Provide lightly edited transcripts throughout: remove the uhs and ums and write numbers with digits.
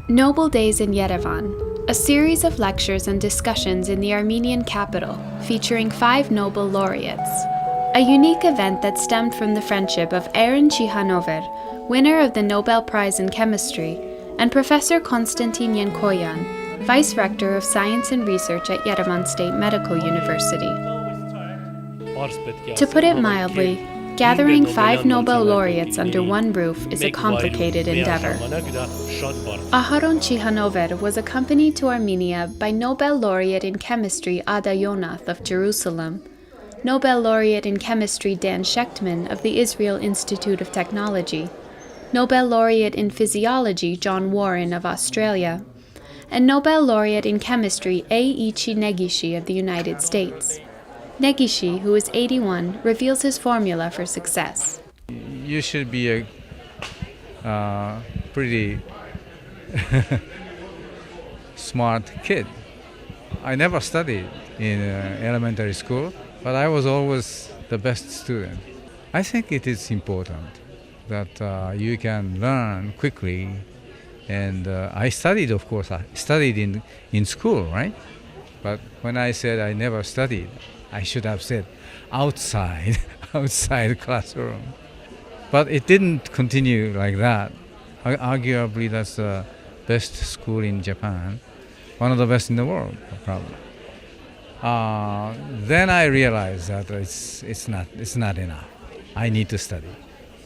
Nobel Days in Yerevan, a series of lectures and discussions in the Armenian capital featuring 5 Nobel Laureates. A unique event that stemmed from the friendship of Ei-ichi Ciechanover, winner of the Nobel Prize in Chemistry, and Professor Konstantin Yenkoyan, Vice Rector of Science and Research at Yerevan State Medical University. To put it mildly, gathering 5 Nobel laureates under one roof is a complicated endeavor. Aharon Ciechanover was accompanied to Armenia by Nobel Laureate in Chemistry Ada Yonath of Jerusalem, Nobel Laureate in Chemistry Dan Shechtman of the Israel Institute of Technology, Nobel Laureate in Physiology John Warren of Australia, and Nobel Laureate in Chemistry Ei-ichi Negishi of the United States. Negishi, who is 81, reveals his formula for success. You should be a pretty smart kid. I never studied in elementary school, but I was always the best student. I think it is important that you can learn quickly. And I studied, of course, I studied in school, right? But when I said I never studied, I should have said outside classroom. But it didn't continue like that. Arguably, that's the best school in Japan, one of the best in the world, probably. Then I realized that it's not enough. I need to study.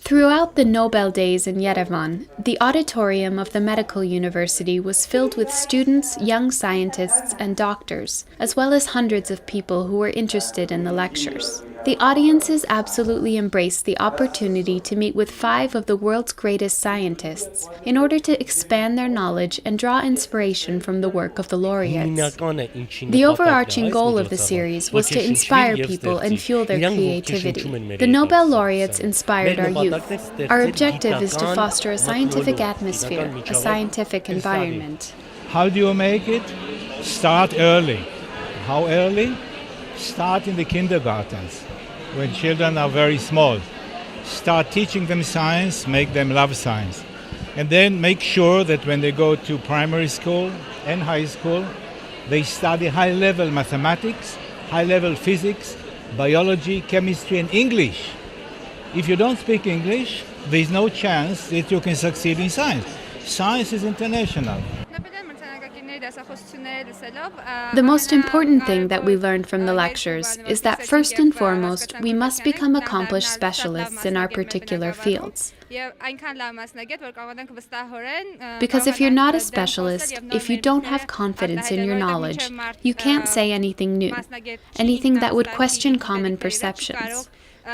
Throughout the Nobel Days in Yerevan, the auditorium of the medical university was filled with students, young scientists, and doctors, as well as hundreds of people who were interested in the lectures. The audiences absolutely embraced the opportunity to meet with 5 of the world's greatest scientists in order to expand their knowledge and draw inspiration from the work of the laureates. The overarching goal of the series was to inspire people and fuel their creativity. The Nobel laureates inspired our youth. Our objective is to foster a scientific atmosphere, a scientific environment. How do you make it? Start early. How early? Start in the kindergartens, when children are very small. Start teaching them science, make them love science. And then make sure that when they go to primary school and high school, they study high-level mathematics, high-level physics, biology, chemistry, and English. If you don't speak English, there's no chance that you can succeed in science. Science is international. The most important thing that we learned from the lectures is that first and foremost, we must become accomplished specialists in our particular fields. Because if you're not a specialist, if you don't have confidence in your knowledge, you can't say anything new, anything that would question common perceptions.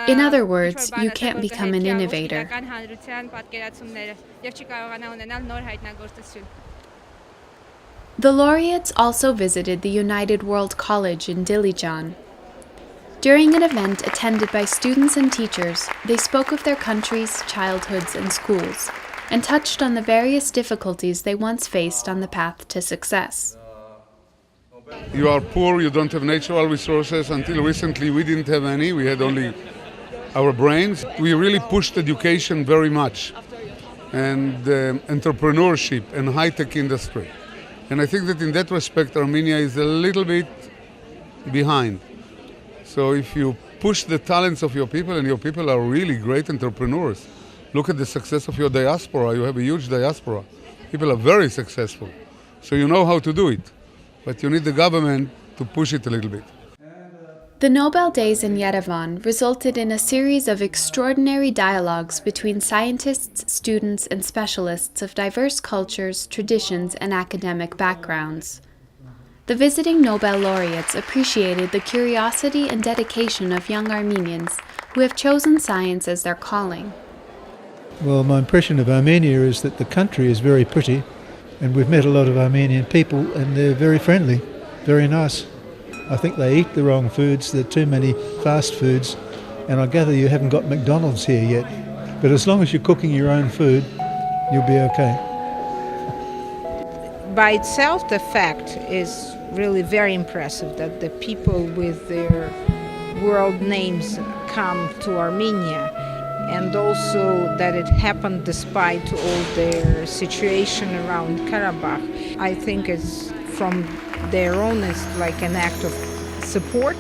In other words, you can't become an innovator. The laureates also visited the United World College in Dilijan. During an event attended by students and teachers, they spoke of their countries, childhoods, and schools, and touched on the various difficulties they once faced on the path to success. You are poor, you don't have natural resources. Until recently, we didn't have any. We had only our brains. We really pushed education very much, and entrepreneurship and high-tech industry. And I think that in that respect, Armenia is a little bit behind. So if you push the talents of your people, and your people are really great entrepreneurs, look at the success of your diaspora. You have a huge diaspora. People are very successful. So you know how to do it. But you need the government to push it a little bit. The Nobel Days in Yerevan resulted in a series of extraordinary dialogues between scientists, students, and specialists of diverse cultures, traditions, and academic backgrounds. The visiting Nobel laureates appreciated the curiosity and dedication of young Armenians who have chosen science as their calling. Well, my impression of Armenia is that the country is very pretty, and we've met a lot of Armenian people, and they're very friendly, very nice. I think they eat the wrong foods. There are too many fast foods, and I gather you haven't got McDonald's here yet. But as long as you're cooking your own food, you'll be okay. By itself, the fact is really very impressive that the people with their world names come to Armenia. and also that it happened despite all their situation around Karabakh. I think it's from their own, it's like an act of support